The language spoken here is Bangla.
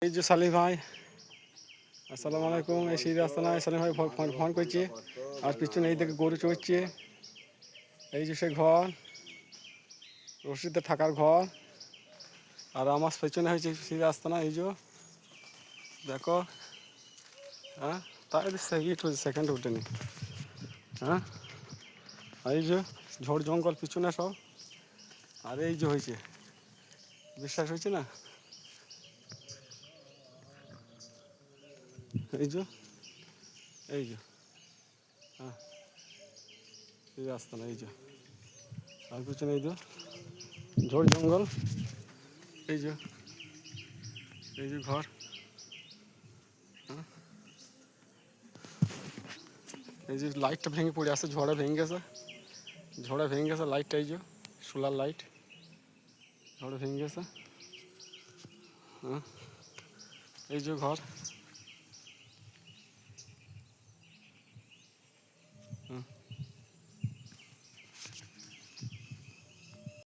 এই যে সালিম ভাই, আসসালামু আলাইকুম। এই সেই রাস্তা না, সালিম ভাই ফোন করছি। আর পিছনে এই দিকে গরু চড়ছে। এই যে সে ঘর, রশিদে থাকার ঘর। আর আমার পেছনে হয়েছে সেই রাস্তা না, এই যে দেখো। হ্যাঁ, তাই সেকেন্ড উঠেনি। হ্যাঁ, এই যে ঝড় জঙ্গল পিছনে সব। আর এই যে হয়েছে, বিশ্বাস হয়েছে না? এই যে, এই যে, হ্যাঁ, এই রাস্তা না, এই যে। আর পিছনে এই যে ঝড় জঙ্গল। এই যে, এই যে ঘর। এই যে লাইটটা ভেঙে পড়ে আছে, ঝড়ে ভেঙে গেছে। ঝড়ে ভেঙে গেছে লাইটটা, এই যে সোলার লাইট ঝড়ে ভেঙে গেছে। হ্যাঁ, এই যে ঘর।